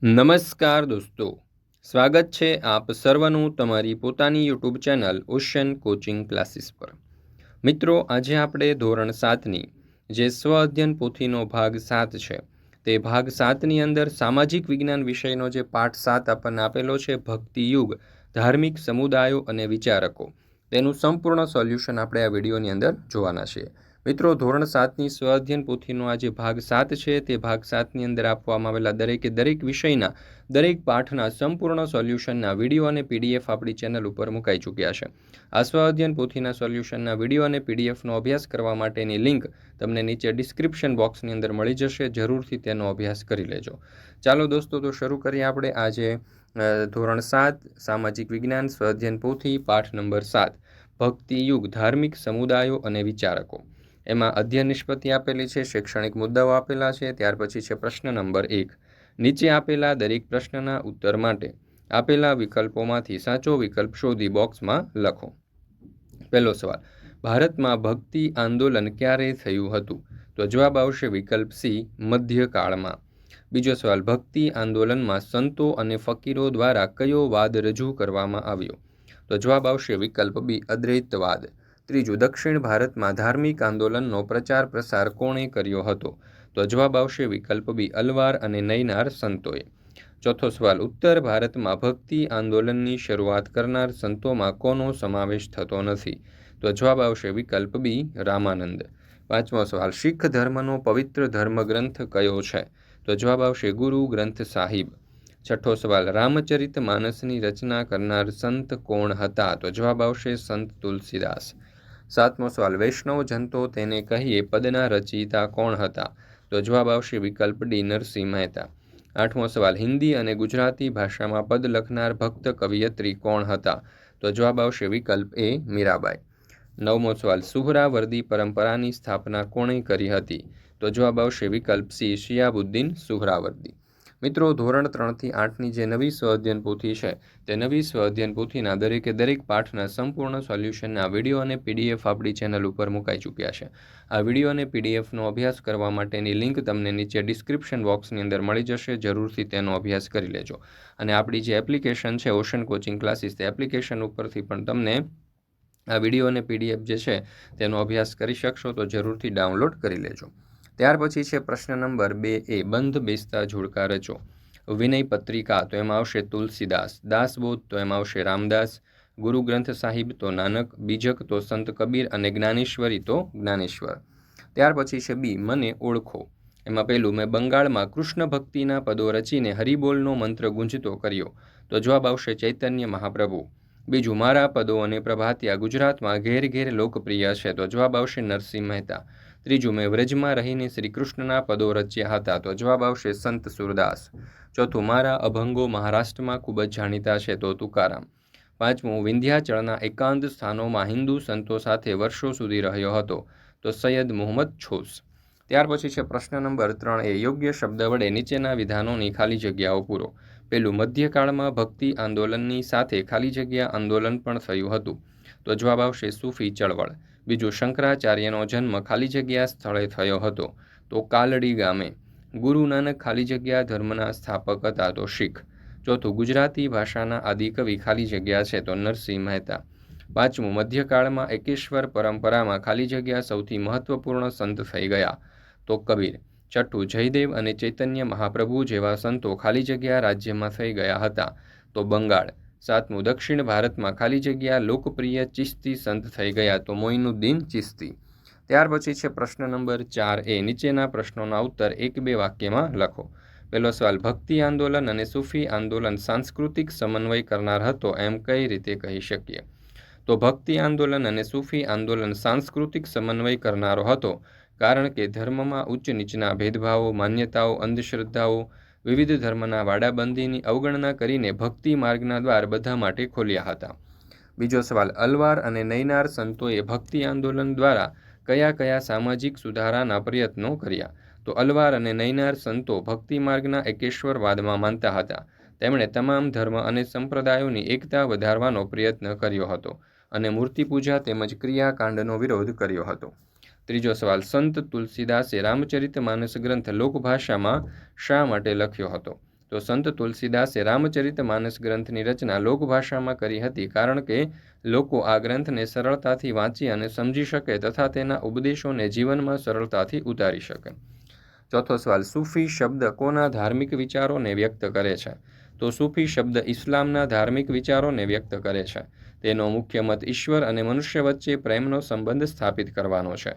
નમસ્કાર દોસ્તો, સ્વાગત છે આપ સર્વનું તમારી પોતાની YouTube channel ocean coaching classes પર। મિત્રો, આજે આપણે ધોરણ 7ની જે સ્વ અધ્યયન પોથીનો ભાગ 7 છે તે ભાગ 7ની અંદર સામાજિક વિજ્ઞાન વિષયનો જે પાઠ 7 આપણને આપેલો છે, ભક્તિ યુગ, ધાર્મિક સમુદાયો અને વિચારકો, તેનું સંપૂર્ણ સોલ્યુશન આપણે આ વિડીયોની અંદર જોવાના છીએ। મિત્રો, ધોરણ 7ની સ્વ અધ્યયન પોથીનો આ જે ભાગ 7 છે તે ભાગ 7ની અંદર આપવામાં આવેલા દરેક વિષયના દરેક પાઠના સંપૂર્ણ સોલ્યુશનના વિડીયો અને પીડીએફ આપણી ચેનલ ઉપર મુકાઈ ચૂક્યા છે। આ સ્વ અધ્યયન પોથીના સોલ્યુશનના વિડીયો અને પીડીએફનો અભ્યાસ કરવા માટેની લિંક તમને નીચે ડિસ્ક્રિપ્શન બોક્સની અંદર મળી જશે, જરૂરથી તેનો અભ્યાસ કરી લેજો। ચાલો દોસ્તો, તો શરૂ કરીએ આપણે આજે ધોરણ 7 સામાજિક વિજ્ઞાન સ્વ અધ્યયન પોથી પાઠ નંબર 7 ભક્તિ યુગ, ધાર્મિક સમુદાયો અને વિચારકો। એમાં અધ્યયન નિષ્પત્તિ આપેલી છે, શૈક્ષણિક મુદ્દાઓ આપેલા છે, ત્યાર પછી છે પ્રશ્ન નંબર 1। નીચે આપેલા દરેક પ્રશ્નના ઉત્તર માટે આપેલા વિકલ્પોમાંથી સાચો વિકલ્પ શોધી બોક્સમાં લખો। પહેલો સવાલ, ભારતમાં ભક્તિ આંદોલન ક્યારે થયું હતું? તો જવાબ આવશે વિકલ્પ સી, મધ્યકાળમાં। બીજો સવાલ, ભક્તિ આંદોલનમાં સંતો અને ફકીરો દ્વારા કયો વાદ રજૂ કરવામાં આવ્યો? તો જવાબ આવશે વિકલ્પ બી, અદ્વૈતવાદ। ત્રીજું, દક્ષિણ ભારતમાં ધાર્મિક આંદોલનનો પ્રચાર પ્રસાર કોણે કર્યો હતો? તો જવાબ આવશે વિકલ્પ બી, અલવાર અને નૈનાર સંતોએ। ચોથો સવાલ, ઉત્તર ભારતમાં ભક્તિ આંદોલનની શરૂઆત કરનાર સંતોમાં કોનો સમાવેશ થતો નથી? તો જવાબ આવશે વિકલ્પ બી, રામાનંદ। પાંચમો સવાલ, શીખ ધર્મનો પવિત્ર ધર્મગ્રંથ કયો છે? તો જવાબ આવશે ગુરુ ગ્રંથ સાહિબ। છઠ્ઠો સવાલ, રામચરિત માનસની રચના કરનાર સંત કોણ હતા? તો જવાબ આવશે સંત તુલસીદાસ। સાતમો સવાલ, વૈષ્ણવ જનતો તેને કહીએ પદના રચયિતા કોણ હતા? તો જવાબ આવશે વિકલ્પ ડી, નરસિંહ મહેતા। આઠમો સવાલ, હિન્દી અને ગુજરાતી ભાષામાં પદ લખનાર ભક્ત કવિયત્રી કોણ હતા? તો જવાબ આવશે વિકલ્પ એ, મીરાબાઈ। નવમો સવાલ, સુહરાવર્દી પરંપરાની સ્થાપના કોણે કરી હતી? તો જવાબ આવશે વિકલ્પ સી, શિયાબુદ્દીન સુહરાવર્દી। મિત્રો, ધોરણ 3થી 8ની જે નવી સ્વ અધ્યયન પોથી છે તે નવી સ્વ અધ્યયન પોથીના દરેક પાઠના સંપૂર્ણ સોલ્યુશનના વિડીયો અને પીડીએફ આપણી ચેનલ ઉપર મુકાઈ ચૂક્યા છે। આ વિડીયો અને પીડીએફનો અભ્યાસ કરવા માટેની લિંક તમને નીચે ડિસ્ક્રિપ્શન બોક્સની અંદર મળી જશે, જરૂરથી તેનો અભ્યાસ કરી લેજો। અને આપણી જે એપ્લિકેશન છે ઓશન કોચિંગ ક્લાસીસ, તે એપ્લિકેશન ઉપરથી પણ તમને આ વિડીયો અને પીડીએફ જે છે તેનો અભ્યાસ કરી શકશો, તો જરૂરથી ડાઉનલોડ કરી લેજો। ત્યાર પછી છે પ્રશ્ન નંબર 2A, બંધ બેસતા જોડકા રચો। વિનય પત્રિકા, તો એમાં આવશે તુલસીદાસ। દાસબોધ, તો એમાં આવશે રામદાસ। ગુરુ ગ્રંથ સાહિબ, તો નાનક। બીજક, તો સંત કબીર। અને જ્ઞાનેશ્વરી, તો જ્ઞાનેશ્વર। ત્યાર પછી છે બી, મને ઓળખો। એમાં પહેલું, મેં બંગાળમાં કૃષ્ણ ભક્તિના પદો રચીને હરિબોલનો મંત્ર ગુંજતો કર્યો। તો જવાબ આવશે ચૈતન્ય મહાપ્રભુ। બીજું, મારા પદો અને પ્રભાતિયા ગુજરાતમાં ઘેર ઘેર લોકપ્રિય છે। તો જવાબ આવશે નરસિંહ મહેતા। ત્રીજું, મેં વ્રજમાં રહીને શ્રી કૃષ્ણના પદો રચ્યા હતા। તો જવાબ આવશે સંત સુરદાસ। ચોથું, મારા અભંગો મહારાષ્ટ્રમાં ખૂબ જ જાણીતા છે। તો તુકારામ। પાંચમું, વિંધ્યાચળના એકાંત સ્થાનોમાં હિન્દુ સંતો સાથે વર્ષો સુધી રહ્યો હતો। તો સૈયદ મુહમ્મદ છોસ। ત્યાર પછી છે પ્રશ્ન નંબર 3A, યોગ્ય શબ્દ વડે નીચેના વિધાનોની ખાલી જગ્યાઓ પૂરો। પહેલું, મધ્યકાળમાં ભક્તિ આંદોલનની સાથે ખાલી જગ્યા આંદોલન પણ થયું હતું। તો જવાબ આવશે સૂફી ચળવળ। બીજું, શંકરાચાર્યનો જન્મ ખાલી જગ્યા સ્થળે થયો હતો। તો કાલડી ગામે। ગુરુ નાનક ખાલી જગ્યા ધર્મના સ્થાપક હતા। તો શીખ। ચોથું, ગુજરાતી ભાષાના આદિકવિ ખાલી જગ્યા છે। તો નરસિંહ મહેતા। પાંચમું, મધ્યકાળમાં એકેશ્વર પરંપરામાં ખાલી જગ્યા સૌથી મહત્વપૂર્ણ સંત થઈ ગયા। તો કબીર। છઠ્ઠું, જયદેવ અને ચૈતન્ય મહાપ્રભુ જેવા સંતો ખાલી જગ્યા રાજ્યમાં થઈ ગયા હતા। તો બંગાળ। સાતમું, દક્ષિણ ભારતમાં ખાલી જગ્યા લોકપ્રિય ચિશ્તી સંત થઈ ગયા। તો મોઇનુદ્દીન ચિશ્તી। ત્યાર પછી છે પ્રશ્ન નંબર 4A, નીચેના પ્રશ્નોના ઉત્તર 1-2 વાક્યમાં લખો। પહેલો સવાલ, ભક્તિ આંદોલન અને સૂફી આંદોલન સાંસ્કૃતિક સમન્વય કરનાર હતો એમ કઈ રીતે કહી શકીએ? તો ભક્તિ આંદોલન અને સૂફી આંદોલન સાંસ્કૃતિક સમન્વય કરનારો હતો, કારણ કે ધર્મમાં ઉચ્ચ નીચના ભેદભાવો, માન્યતાઓ, અંધશ્રદ્ધાઓ, વિવિધ ધર્મના વાડાબંધીની અવગણના કરીને ભક્તિ માર્ગના દ્વાર બધા માટે ખોલ્યા હતા। બીજો સવાલ, અલવાર અને નૈનાર સંતોએ ભક્તિ આંદોલન દ્વારા કયા કયા સામાજિક સુધારાના પ્રયત્નો કર્યા? તો અલવાર અને નૈનાર સંતો ભક્તિ માર્ગના એકેશ્વરવાદમાં માનતા હતા। તેમણે તમામ ધર્મ અને સંપ્રદાયોની એકતા વધારવાનો પ્રયત્ન કર્યો હતો અને મૂર્તિપૂજા તેમજ ક્રિયાકાંડનો વિરોધ કર્યો હતો। ત્રીજો સવાલ, સંત તુલસીદાસે રામચરિત માનસ ગ્રંથ લોકભાષામાં શા માટે લખ્યો હતો? તો સંત તુલસીદાસે રામચરિતમાનસ ગ્રંથની રચના લોકભાષામાં કરી હતી, કારણ કે લોકો આ ગ્રંથને સરળતાથી વાંચી અને સમજી શકે તથા તેના ઉપદેશોને જીવનમાં સરળતાથી ઉતારી શકે. ચોથો સવાલ, સૂફી શબ્દ કોના ધાર્મિક વિચારોને વ્યક્ત કરે છે? તો સૂફી શબ્દ ઇસ્લામના ધાર્મિક વિચારોને વ્યક્ત કરે છે. તેનો મુખ્ય મત ઈશ્વર અને મનુષ્ય વચ્ચે પ્રેમનો સંબંધ સ્થાપિત કરવાનો છે.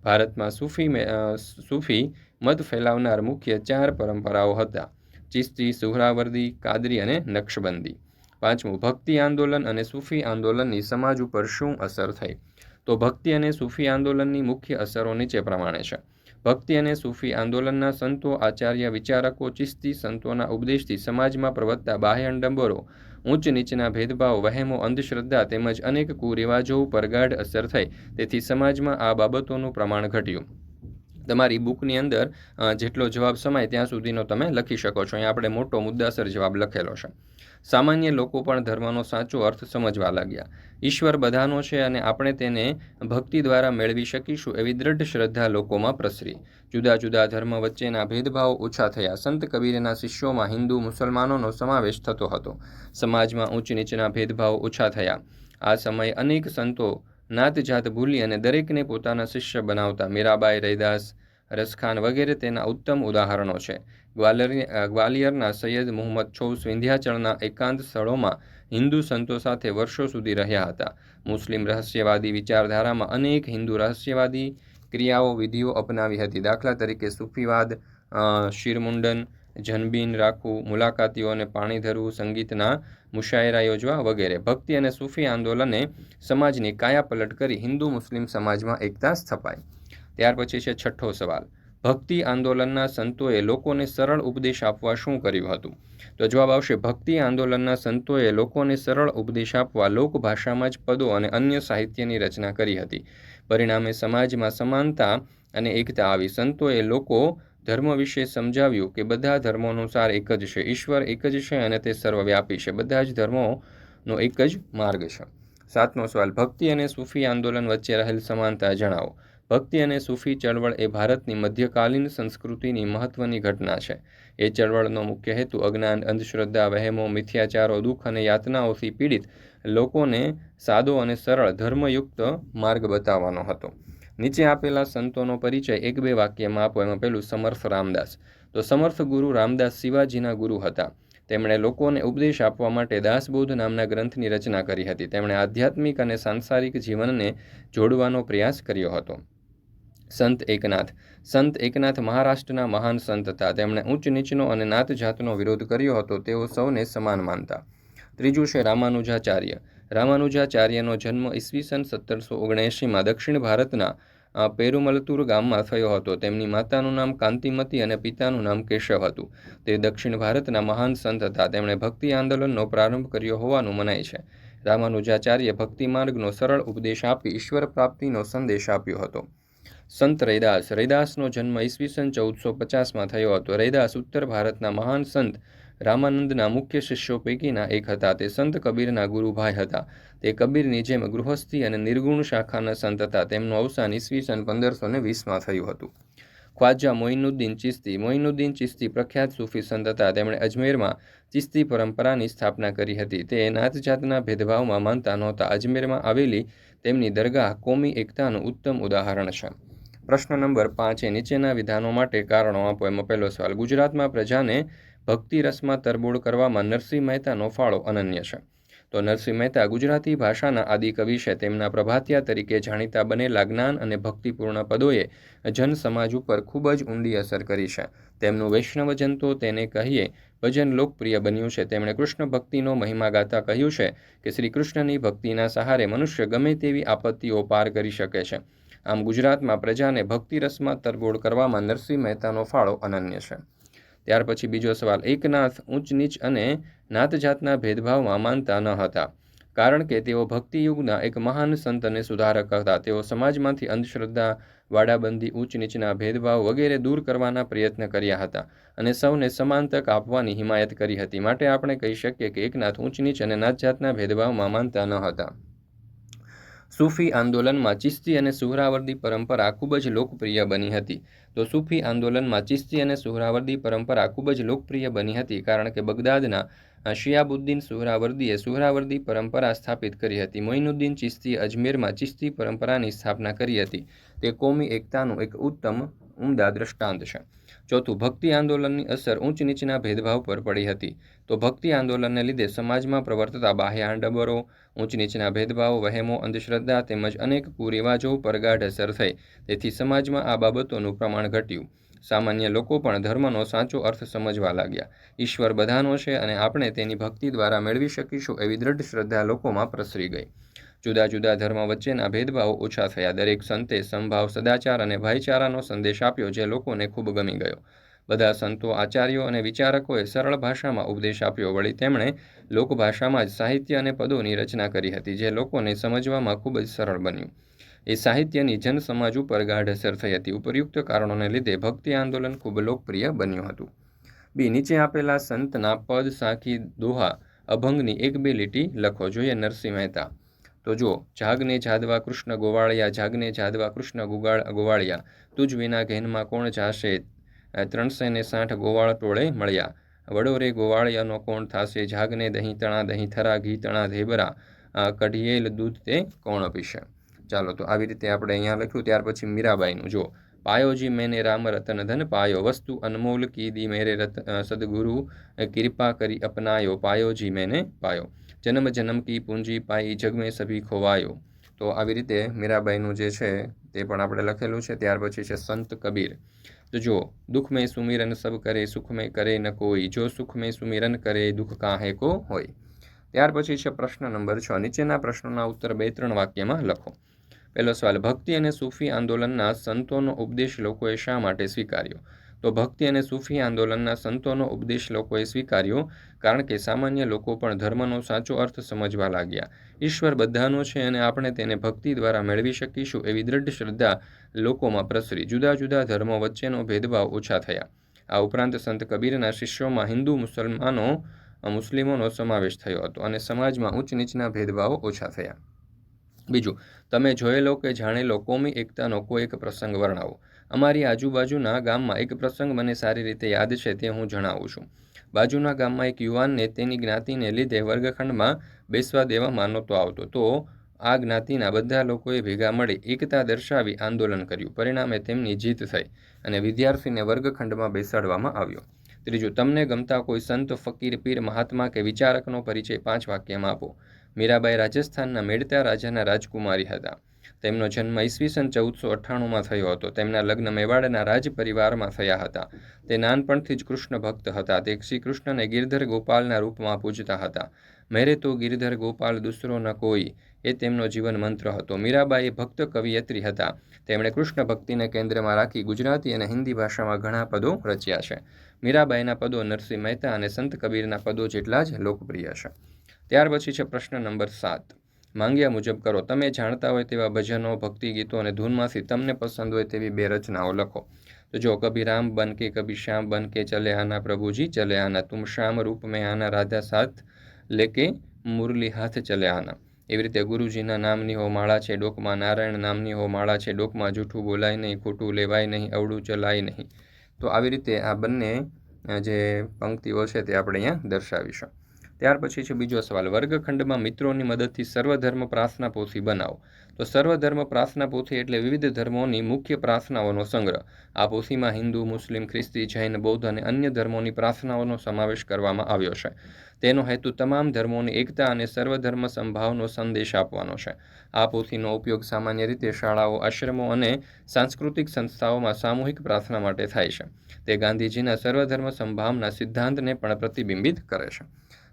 ભારતમાં સૂફી મત ફેલાવનાર મુખ્ય 4 પરંપરાઓ હતા: ચિશ્તી, સુહરાવર્દી, કાદરી અને નક્શબંધી. પાંચમું, ભક્તિ આંદોલન અને સૂફી આંદોલનની સમાજ ઉપર શું અસર થઈ? તો ભક્તિ અને સૂફી આંદોલનની મુખ્ય અસરો નીચે પ્રમાણે છે. ભક્તિ અને સૂફી આંદોલનના સંતો, આચાર્ય, વિચારકો, ચિશ્તી સંતોના ઉપદેશથી સમાજમાં પ્રવર્તતા બાહ્ય ડંબરો, ઊંચ નીચના ભેદભાવ, વહેમો, અંધશ્રદ્ધા તેમજ અનેક કુરિવાજો ઉપર ગાઢ અસર થઈ. તેથી સમાજમાં આ બાબતોનું પ્રમાણ ઘટ્યું. તમારી બુકની અંદર જેટલો જવાબ સમાય ત્યાં સુધીનો તમે લખી શકો છો. અહીંયા આપણે મોટો મુદ્દાસર જવાબ લખેલો છે. સામાન્ય લોકો પણ ધર્મનો સાચો અર્થ સમજવા લાગ્યા. ઈશ્વર બધાનો છે અને આપણે તેને ભક્તિ દ્વારા મેળવી શકીશું એવી દ્રઢ શ્રદ્ધા લોકોમાં પ્રસરી. જુદા જુદા ધર્મ વચ્ચેના ભેદભાવ ઓછા થયા. સંત કબીરના શિષ્યોમાં હિન્દુ મુસલમાનોનો સમાવેશ થતો હતો. સમાજમાં ઊંચ નીચના ભેદભાવ ઓછા થયા. આ સમયે અનેક સંતો નાત જાત ભૂલી અને દરેકને પોતાના શિષ્ય બનાવતા. મીરાબાઈ, રૈદાસ, રસખાન વગેરે તેના ઉત્તમ ઉદાહરણો છે. ગ્વાલિયરના સૈયદ મુહમ્મદ ચૌસ વિંધ્યાચળના એકાંત સ્થળોમાં હિન્દુ સંતો સાથે વર્ષો સુધી રહ્યા હતા. મુસ્લિમ રહસ્યવાદી વિચારધારામાં અનેક હિન્દુ રહસ્યવાદી ક્રિયાઓ, વિધિઓ અપનાવી હતી. દાખલા તરીકે સૂફીવાદ, શિરમુંડન, જનબીન રાખવું, મુલાકાતીઓને પાણી ધરવું, સંગીતના મુશાયરા યોજવા વગેરે. ભક્તિ અને સૂફી આંદોલને સમાજની કાયાપલટ કરી હિન્દુ મુસ્લિમ સમાજમાં એકતા સ્થપાઈ. ત્યાર પછી છે છઠ્ઠો સવાલ, ભક્તિ આંદોલનના સંતોએ લોકોને સરળ ઉપદેશ આપવા શું કર્યું હતું? તો જવાબ આવશે, ભક્તિ આંદોલનના સંતોએ લોકોને સરળ ઉપદેશ આપવા લોકભાષામાં જ પદો અને અન્ય સાહિત્યની રચના કરી હતી. પરિણામે સમાજમાં સમાનતા અને એકતા આવી. સંતોએ લોકો ધર્મ વિશે સમજાવ્યું કે બધા ધર્મોનો સાર એક જ છે. ઈશ્વર એક જ છે અને તે સર્વવ્યાપી છે. બધા જ ધર્મોનો એક જ માર્ગ છે. સાતમો સવાલ, ભક્તિ અને સૂફી આંદોલન વચ્ચે રહેલ સમાનતા જણાવો. ભક્તિ અને સૂફી ચળવળ એ ભારતની મધ્યકાલીન સંસ્કૃતિની મહત્વની ઘટના છે. એ ચળવળનો મુખ્ય હેતુ અજ્ઞાન, અંધશ્રદ્ધા, વહેમો, મિથ્યાચારો, દુઃખ અને યાતનાઓથી પીડિત લોકોને સાદો અને સરળ ધર્મયુક્ત માર્ગ બતાવવાનો હતો. નીચે આપેલા સંતોનો પરિચય 1-2 વાક્યમાં આપો. એમાં પહેલું, સમર્થ રામદાસ. તો સમર્થ ગુરુ રામદાસ શિવાજીના ગુરુ હતા. તેમણે લોકોને ઉપદેશ આપવા માટે દાસબોધ નામના ગ્રંથની રચના કરી હતી. તેમણે આધ્યાત્મિક અને સાંસારિક જીવનને જોડવાનો પ્રયાસ કર્યો હતો. સંત એકનાથ. સંત એકનાથ મહારાષ્ટ્રના મહાન સંત હતા. તેમણે ઊંચ નીચનો અને નાત જાતનો વિરોધ કર્યો હતો. તેઓ સૌને સમાન માનતા. ત્રીજું છે રામાનુજાચાર્ય. રામાનુજાચાર્યનો જન્મ ઈસવીસન 1779માં દક્ષિણ ભારતના પેરુમલતુર ગામમાં થયો હતો. તેમની માતાનું નામ કાંતિમતી અને પિતાનું નામ કેશવ હતું. તે દક્ષિણ ભારતના મહાન સંત હતા. તેમણે ભક્તિ આંદોલનનો પ્રારંભ કર્યો હોવાનું મનાય છે. રામાનુજાચાર્ય ભક્તિ માર્ગનો સરળ ઉપદેશ આપી ઈશ્વર પ્રાપ્તિનો સંદેશ આપ્યો હતો. સંત રૈદાસ. રૈદાસનો જન્મ ઈસવીસન 1450માં થયો હતો. રૈદાસ ઉત્તર ભારતના મહાન સંત રામાનંદના મુખ્ય શિષ્યો પૈકીના એક હતા. તે સંત કબીરના ગુરુભાઈ હતા. તે કબીરની જેમ ગૃહસ્થી અને નિર્ગુણ શાખાના સંત હતા. તેમનું અવસાન ઈસવીસન 1520માં થયું હતું. ખ્વાજા મોઇનુદ્દીન ચિશ્તી. મોઇનુદ્દીન ચિશ્તી પ્રખ્યાત સૂફી સંત હતા. તેમણે અજમેરમાં ચિશ્તી પરંપરાની સ્થાપના કરી હતી. તે નાતજાતના ભેદભાવમાં માનતા નહોતા. અજમેરમાં આવેલી તેમની દરગાહ કોમી એકતાનું ઉત્તમ ઉદાહરણ છે. પ્રશ્ન નંબર 5, નીચેના વિધાનો માટે કારણો આપો. એમાં પહેલો સવાલ, ગુજરાતમાં પ્રજાને ભક્તિ રસમાં તરબોળ કરવામાં નરસિંહ મહેતાનો ફાળો અનન્ય છે. તો નરસિંહ મહેતા ગુજરાતી ભાષાના આદિકવિ છે. તેમના પ્રભાતિયા તરીકે જાણીતા બનેલા જ્ઞાન અને ભક્તિપૂર્ણ પદોએ જન સમાજ ઉપર ખૂબ જ ઊંડી અસર કરી છે. તેમનું વૈષ્ણવજન તો તેને કહીએ ભજન લોકપ્રિય બન્યું છે. તેમણે કૃષ્ણ ભક્તિનો મહિમા ગાતા કહ્યું છે કે શ્રી કૃષ્ણની ભક્તિના સહારે મનુષ્ય ગમે તેવી આપત્તિઓ પાર કરી શકે છે. આમ ગુજરાતમાં પ્રજાને ભક્તિ રસમાં તરબોળ કરવામાં નરસિંહ મહેતાનો ફાળો અનન્ય છે. ત્યાર પછી બીજો સવાલ, એકનાથ ઊંચ નીચ અને નાતજાતના ભેદભાવમાં માનતા ન હતા, કારણ કે તેઓ ભક્તિયુગના એક મહાન સંત અને સુધારક હતા. તેઓ સમાજમાંથી અંધશ્રદ્ધા, વાડાબંધી, ઊંચ નીચના ભેદભાવ વગેરે દૂર કરવાના પ્રયત્ન કર્યા હતા અને સૌને સમાન તક આપવાની હિમાયત કરી હતી. માટે આપણે કહી શકીએ કે એકનાથ ઊંચ નીચ અને નાતજાતના ભેદભાવમાં માનતા ન હતા. સૂફી આંદોલનમાં ચિશ્તી અને સુહરાવર્દી પરંપરા ખૂબ જ લોકપ્રિય બની હતી. તો સૂફી આંદોલનમાં ચિશ્તી અને સુહરાવર્દી પરંપરા ખૂબ જ લોકપ્રિય બની હતી કારણ કે બગદાદના શિયાબુદ્દીન સુહરાવર્દીએ સુહરાવર્દી પરંપરા સ્થાપિત કરી હતી. મોઇનુદ્દીન ચિશ્તીએ અજમેરમાં ચિશ્તી પરંપરાની સ્થાપના કરી હતી. તે કોમી એકતાનું એક ઉમદા દ્રષ્ટાંત છે. ચોથું, ભક્તિ આંદોલનની અસર ઊંચ નીચના ભેદભાવ પર પડી હતી. તો ભક્તિ આંદોલનને લીધે સમાજમાં પ્રવર્તતા બાહ્ય આડંબરો, ઊંચ નીચના ભેદભાવ, વહેમો, અંધશ્રદ્ધા તેમજ અનેક કુરિવાજો પર ગાઢ અસર થઈ. તેથી સમાજમાં આ બાબતોનું પ્રમાણ ઘટ્યું. સામાન્ય લોકો પણ ધર્મનો સાચો અર્થ સમજવા લાગ્યા. ઈશ્વર બધાનો છે અને આપણે તેની ભક્તિ દ્વારા મેળવી શકીશું એવી દ્રઢ શ્રદ્ધા લોકોમાં પ્રસરી ગઈ. જુદા જુદા ધર્મ વચ્ચેના ભેદભાવો ઓછા થયા. દરેક સંતે સમભાવ, સદાચાર અને ભાઈચારાનો સંદેશ આપ્યો જે લોકોને ખૂબ ગમી ગયો. બધા સંતો, આચાર્યો અને વિચારકોએ સરળ ભાષામાં ઉપદેશ આપ્યો. વળી તેમણે લોકભાષામાં જ સાહિત્ય અને પદોની રચના કરી હતી જે લોકોને સમજવામાં ખૂબ જ સરળ બન્યું. એ સાહિત્યની જનસમાજ ઉપર ગાઢ અસર થઈ હતી. ઉપયુક્ત કારણોને લીધે ભક્તિ આંદોલન ખૂબ લોકપ્રિય બન્યું હતું. બી, નીચે આપેલા સંતના પદ, સાખી, દોહા, અભંગની એક બે લીટી લખો. જોઈએ નરસિંહ મહેતા. તો જો, જાગને જાદવા કૃષ્ણ ગોવાળિયા, જાગને જાદવા કૃષ્ણ ગોવાળિયા, તુજ વિના ઘેનમાં કોણ જાશે, 360 ગોવાળ ટોળે મળ્યા, વડોરે ગોવાળિયાનો કોણ થાશે, જાગને દહીં તણા, દહીં થરા, ઘી તણા ધેબરા, કઢિયેલ દૂધ તે કોણ પીશે. ચાલો, તો આવી રીતે આપણે અહીંયા લખ્યું. ત્યાર પછી મીરાબાઈનું જો, પાયોજી મેને રામ રતન ધન પાયો, વસ્તુ અનમોલ કીધી મેરે સદગુરુ, કૃપા કરી અપનાયો, પાયોજી મેને પાયો, જન્મ જન્મ કી પૂંજી પાઈ, જગ મેં સભી ખોવાયો. તો આવી રીતે મીરાબાઈનું જે છે તે પણ આપણે લખેલું છે. ત્યાર પછી છે સંત કબીર. તો જો, દુઃખ મેં સુમિરન સબ કરે, સુખ મેં કરે ન કોઈ, જો સુખ મેં સુમિરન કરે, દુઃખ કાહે કો હોય. ત્યાર પછી છે પ્રશ્ન નંબર 6. નીચેના પ્રશ્નોના ઉત્તર 2-3 વાક્યમાં લખો. પહેલો સવાલ, ભક્તિ અને સૂફી આંદોલનના સંતોનો ઉપદેશ લોકોએ શા માટે સ્વીકાર્યો? તો ભક્તિ અને સૂફી આંદોલનના સંતોનો ઉપદેશ લોકોએ સ્વીકાર્યો કારણ કે સામાન્ય લોકો પણ ધર્મનો સાચો અર્થ સમજવા લાગ્યા. ઈશ્વર બધાનો છે અને આપણે તેને ભક્તિ દ્વારા મેળવી શકીશું એવી દ્રઢ શ્રદ્ધા લોકોમાં પ્રસરી. જુદા જુદા ધર્મો વચ્ચેનો ભેદભાવ ઓછા થયા. આ ઉપરાંત સંત કબીરના શિષ્યોમાં હિન્દુ મુસ્લિમોનો સમાવેશ થયો હતો અને સમાજમાં ઊંચ નીચના ભેદભાવો ઓછા થયા. બીજું, તમે જોયેલો કે જાણેલો કોમી એકતાનો કોઈ એક પ્રસંગ વર્ણવો. અમારી આજુબાજુના ગામમાં એક પ્રસંગ મને સારી રીતે યાદ છે તે હું જણાવું છું. બાજુના ગામમાં એક યુવાનને તેની જ્ઞાતિને લીધે વર્ગખંડમાં બેસવા દેવામાં નહોતો આવતો. તો આ જ્ઞાતિના બધા લોકોએ ભેગા મળી એકતા દર્શાવી આંદોલન કર્યું. પરિણામે તેમની જીત થઈ અને વિદ્યાર્થીને વર્ગખંડમાં બેસાડવામાં આવ્યો. ત્રીજું, તમને ગમતા કોઈ સંત, ફકીર, પીર, મહાત્મા કે વિચારકનો પરિચય 5 વાક્યમાં આપો. મીરાબાઈ રાજસ્થાનના મેડતા રાજાના રાજકુમારી હતા. તેમનો જન્મ ઈસવીસન 1498માં થયો હતો. તેમના લગ્ન મેવાડના રાજ પરિવારમાં થયા હતા. તે નાનપણથી જ કૃષ્ણ ભક્ત હતા. તે શ્રી કૃષ્ણને ગિરધર ગોપાલના રૂપમાં પૂજતા હતા. મેરે તો ગિરધર ગોપાલ દૂસરો ન કોઈ, એ તેમનો જીવન મંત્ર હતો. મીરાબાઈ ભક્ત કવિયત્રી હતા. તેમણે કૃષ્ણ ભક્તિને કેન્દ્રમાં રાખી ગુજરાતી અને હિન્દી ભાષામાં ઘણા પદો રચ્યા છે. મીરાબાઈના પદો નરસિંહ મહેતા અને સંત કબીરના પદો જેટલા જ લોકપ્રિય છે. ત્યાર પછી છે પ્રશ્ન નંબર 7. માંગ્યા મુજબ કરો. તમે જાણતા હોય તેવા ભજનો, ભક્તિ ગીતો અને ધૂનમાંથી તમને પસંદ હોય તેવી 2 રચનાઓ લખો. તો જો, કભી રામ બન કે કભી શ્યામ બન કે ચલે આના, પ્રભુજી ચલે આના, તુમ શ્યામ રૂપ મેં આના, રાધા સાથ લેકે મુરલી હાથ ચલે આના. એવી રીતે ગુરુજીના નામની હો માળા છે ડોકમાં, નારાયણ નામની હો માળા છે ડોકમાં, જૂઠું બોલાય નહીં, ખોટું લેવાય નહીં, અવળું ચલાય નહીં. તો આવી રીતે આ બંને જે પંક્તિઓ છે તે આપણે અહીંયા દર્શાવીશું. ત્યાર પછી છે બીજો સવાલ, વર્ગખંડમાં મિત્રોની મદદથી સર્વધર્મ પ્રાર્થના પોથી બનાવો. તો સર્વધર્મ પ્રાર્થના પોથી એટલે વિવિધ ધર્મોની મુખ્ય પ્રાર્થનાઓનો સંગ્રહ. આ પોથીમાં હિન્દુ, મુસ્લિમ, ખ્રિસ્તી, જૈન, બૌદ્ધ અને અન્ય ધર્મોની પ્રાર્થનાઓનો સમાવેશ કરવામાં આવ્યો છે. તેનો હેતુ તમામ ધર્મોની એકતા અને સર્વધર્મ સંભાવનો સંદેશ આપવાનો છે. આ પોથીનો ઉપયોગ સામાન્ય રીતે શાળાઓ, આશ્રમો અને સાંસ્કૃતિક સંસ્થાઓમાં સામૂહિક પ્રાર્થના માટે થાય છે. તે ગાંધીજીના સર્વધર્મ સંભાવના સિદ્ધાંતને પણ પ્રતિબિંબિત કરે છે.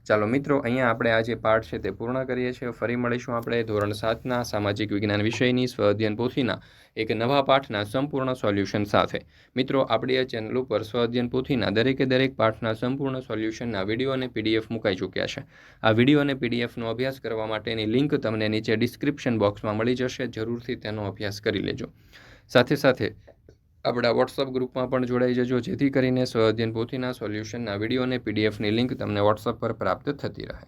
ચાલો મિત્રો, અહીંયા આપણે આ જે પાઠ છે તે પૂર્ણ કરીએ છીએ. ફરી મળીશું આપણે ધોરણ 7ના સામાજિક વિજ્ઞાન વિષયની સ્વ અધ્યયન પોથીના એક નવા પાઠના સંપૂર્ણ સોલ્યુશન સાથે. મિત્રો, આપણી આ ચેનલ ઉપર સ્વ અધ્યયન પોથીના દરેકે દરેક પાઠના સંપૂર્ણ સોલ્યુશનના વિડીયો અને પીડીએફ મુકાઈ ચૂક્યા છે. આ વિડીયો અને પીડીએફનો અભ્યાસ કરવા માટેની લિંક તમને નીચે ડિસ્ક્રિપ્શન બોક્સમાં મળી જશે. જરૂરથી તેનો અભ્યાસ કરી લેજો. સાથે સાથે આપણા વોટ્સઅપ ગ્રુપમાં પણ જોડાઈ જજો, જેથી કરીને સ્વ અધ્યયન પોથીના સોલ્યુશનના વિડીયો અને પીડીએફની લિંક તમને વોટ્સઅપ પર પ્રાપ્ત થતી રહે.